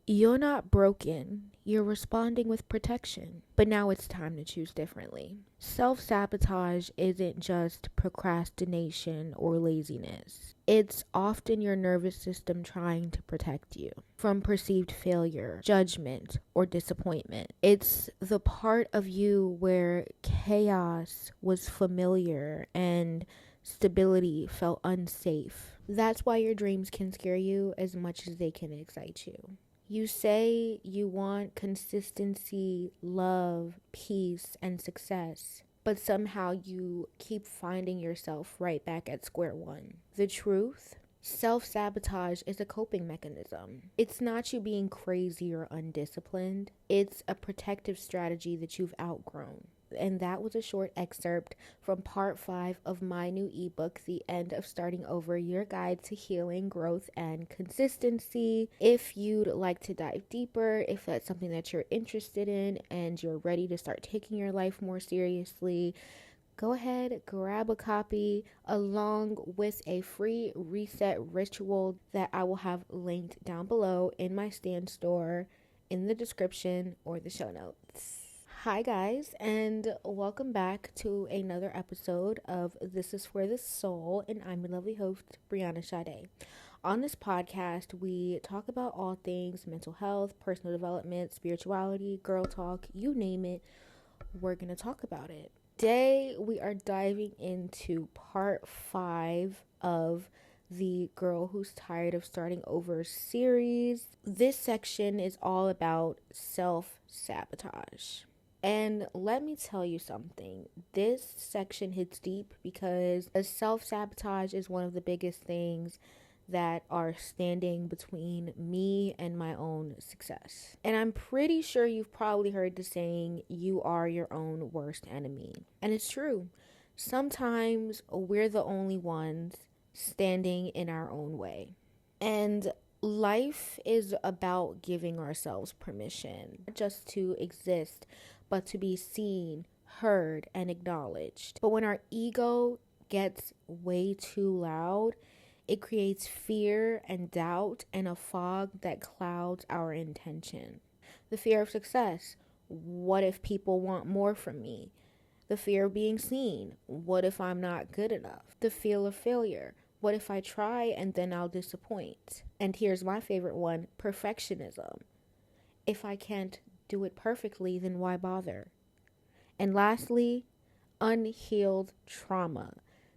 You're not broken. You're responding with protection. But now it's time to choose differently. Self-sabotage isn't just procrastination or laziness. It's often your nervous system trying to protect you from perceived failure, judgment, or disappointment. It's the part of you where chaos was familiar and stability felt unsafe. That's why your dreams can scare you as much as they can excite you. You say you want consistency, love, peace, and success, but somehow you keep finding yourself right back at square one. The truth? Self-sabotage is a coping mechanism. It's not you being crazy or undisciplined. It's a protective strategy that you've outgrown. And that was a short excerpt from part 5 of my new ebook, The End of Starting Over, Your Guide to Healing, Growth, and Consistency. If you'd like to dive deeper, if that's something that you're interested in and you're ready to start taking your life more seriously, go ahead, grab a copy along with a free reset ritual that I will have linked down below in my stand store, in the description, or the show notes. Hi guys, and welcome back to another episode of This Is For the Soul, and I'm your lovely host, Brianna Shadee. On this podcast, we talk about all things mental health, personal development, spirituality, girl talk, you name it, we're going to talk about it. Today, we are diving into part 5 of the Girl Who's Tired of Starting Over series. This section is all about self-sabotage. And let me tell you something, this section hits deep because self-sabotage is one of the biggest things that are standing between me and my own success. And I'm pretty sure you've probably heard the saying, you are your own worst enemy. And it's true. Sometimes we're the only ones standing in our own way. And life is about giving ourselves permission, not just to exist, but to be seen, heard, and acknowledged. But when our ego gets way too loud, it creates fear and doubt and a fog that clouds our intention. The fear of success. What if people want more from me? The fear of being seen. What if I'm not good enough? The fear of failure. What if I try and then I'll disappoint? And here's my favorite one, perfectionism. If I can't do it perfectly, then why bother? And lastly, unhealed trauma.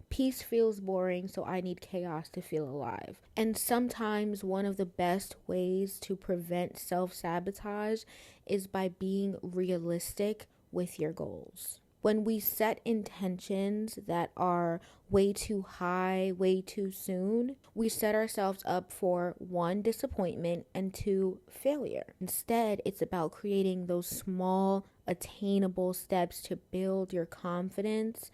Peace feels boring, so I need chaos to feel alive. And sometimes one of the best ways to prevent self-sabotage is by being realistic with your goals. When we set intentions that are way too high, way too soon, we set ourselves up for 1, disappointment, and 2, failure. Instead, it's about creating those small, attainable steps to build your confidence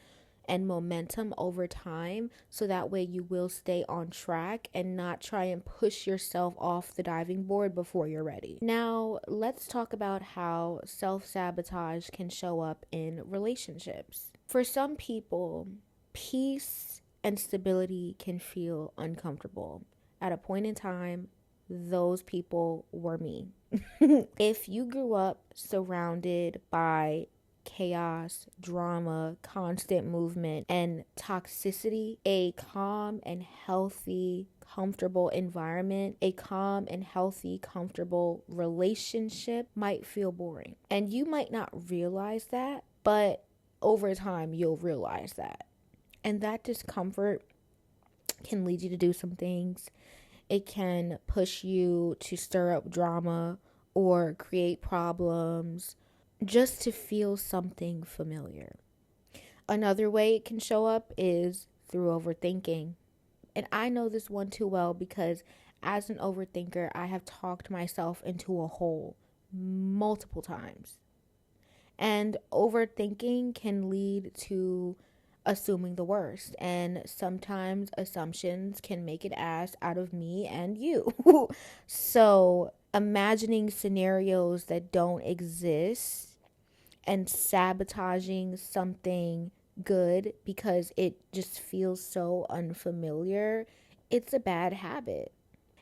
and momentum over time, so that way you will stay on track and not try and push yourself off the diving board before you're ready. Now, let's talk about how self-sabotage can show up in relationships. For some people, peace and stability can feel uncomfortable. At a point in time, those people were me. If you grew up surrounded by chaos, drama, constant movement, and toxicity, a calm and healthy, comfortable environment, a calm and healthy, comfortable relationship might feel boring. And you might not realize that, but over time, you'll realize that. And that discomfort can lead you to do some things. It can push you to stir up drama or create problems just to feel something familiar. Another way it can show up is through overthinking. And I know this one too well because as an overthinker, I have talked myself into a hole multiple times. And overthinking can lead to assuming the worst. And sometimes assumptions can make an ass out of me and you. So imagining scenarios that don't exist and sabotaging something good because it just feels so unfamiliar, it's a bad habit.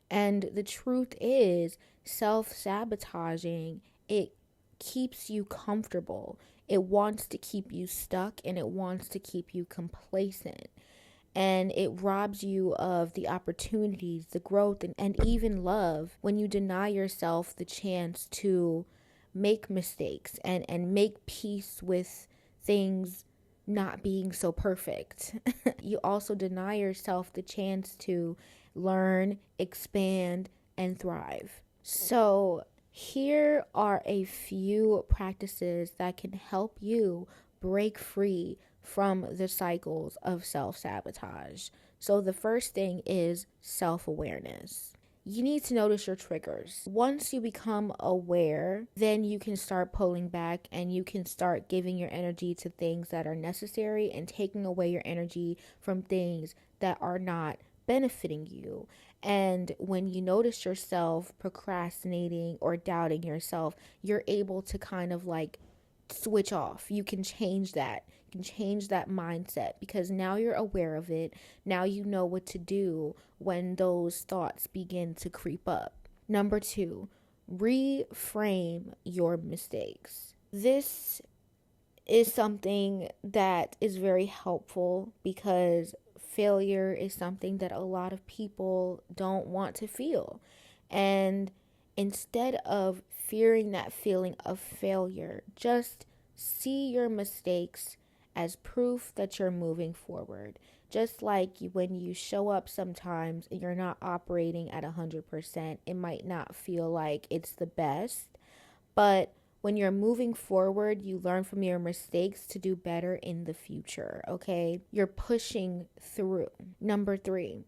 And the truth is, Self-sabotaging, it keeps you comfortable. It wants to keep you stuck and it wants to keep you complacent. And it robs you of the opportunities, the growth, and even love when you deny yourself the chance to make mistakes and make peace with things not being so perfect. You also deny yourself the chance to learn, expand, and thrive. So, here are a few practices that can help you break free from the cycles of self sabotage. So, the first thing is self awareness. You need to notice your triggers. Once you become aware, then you can start pulling back and you can start giving your energy to things that are necessary and taking away your energy from things that are not benefiting you. And when you notice yourself procrastinating or doubting yourself, you're able to kind of like switch off. You can change that. You can change that mindset because now you're aware of it. Now you know what to do when those thoughts begin to creep up. Number 2, reframe your mistakes. This is something that is very helpful because failure is something that a lot of people don't want to feel. And instead of fearing that feeling of failure, just see your mistakes as proof that you're moving forward. Just like when you show up sometimes and you're not operating at 100%, it might not feel like it's the best, but when you're moving forward, you learn from your mistakes to do better in the future, okay? You're pushing through. Number 3,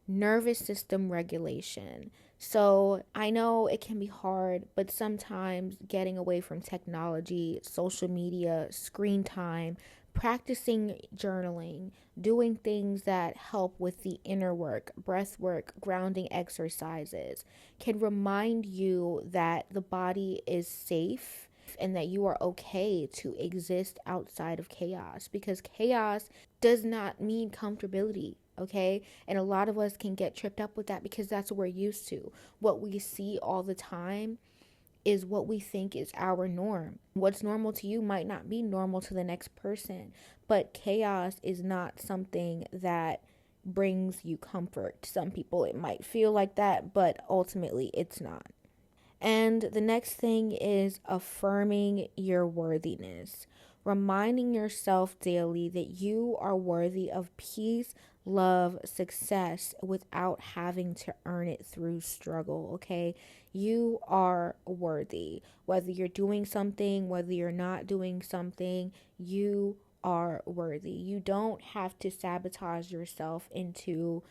nervous system regulation. So I know it can be hard, but sometimes getting away from technology, social media, screen time, practicing journaling, doing things that help with the inner work, breath work, grounding exercises can remind you that the body is safe and that you are okay to exist outside of chaos, because chaos does not mean comfortability. Okay, and a lot of us can get tripped up with that because that's what we're used to. What we see all the time is what we think is our norm. What's normal to you might not be normal to the next person, but chaos is not something that brings you comfort. Some people it might feel like that, but ultimately it's not. And the next thing is affirming your worthiness, reminding yourself daily that you are worthy of peace, love, success without having to earn it through struggle, okay? You are worthy. Whether you're doing something, whether you're not doing something, you are worthy. You don't have to sabotage yourself into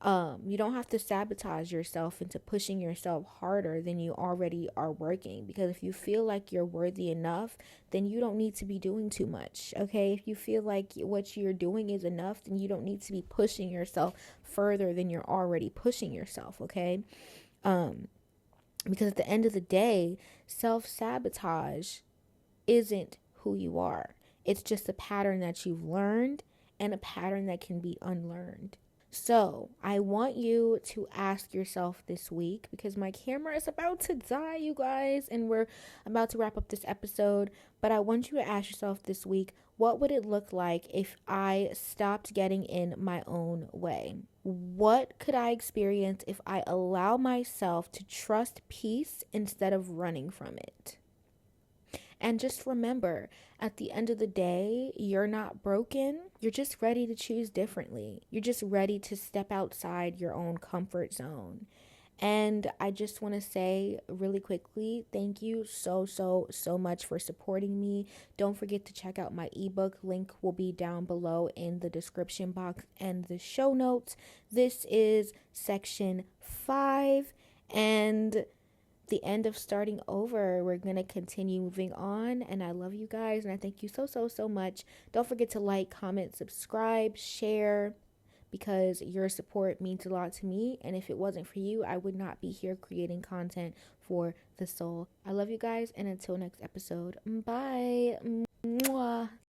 you don't have to sabotage yourself into pushing yourself harder than you already are working, because if you feel like you're worthy enough, then you don't need to be doing too much. Okay, if you feel like what you're doing is enough, then you don't need to be pushing yourself further than you're already pushing yourself. Okay, because at the end of the day, self-sabotage isn't who you are. It's just a pattern that you've learned and a pattern that can be unlearned. So, I want you to ask yourself this week, because my camera is about to die, you guys, and we're about to wrap up this episode. But I want you to ask yourself this week, what would it look like if I stopped getting in my own way? What could I experience if I allow myself to trust peace instead of running from it? And just remember, at the end of the day, you're not broken. You're just ready to choose differently. You're just ready to step outside your own comfort zone. And I just want to say really quickly, thank you so much for supporting me. Don't forget to check out my ebook. Link will be down below in the description box and the show notes. This is section 5. And the end of starting over. We're going to continue moving on, and I love you guys, and I thank you so much. Don't forget to like, comment, subscribe, share, because your support means a lot to me, and if it wasn't for you, I would not be here creating content for the soul. I love you guys, and until next episode, bye. Mwah.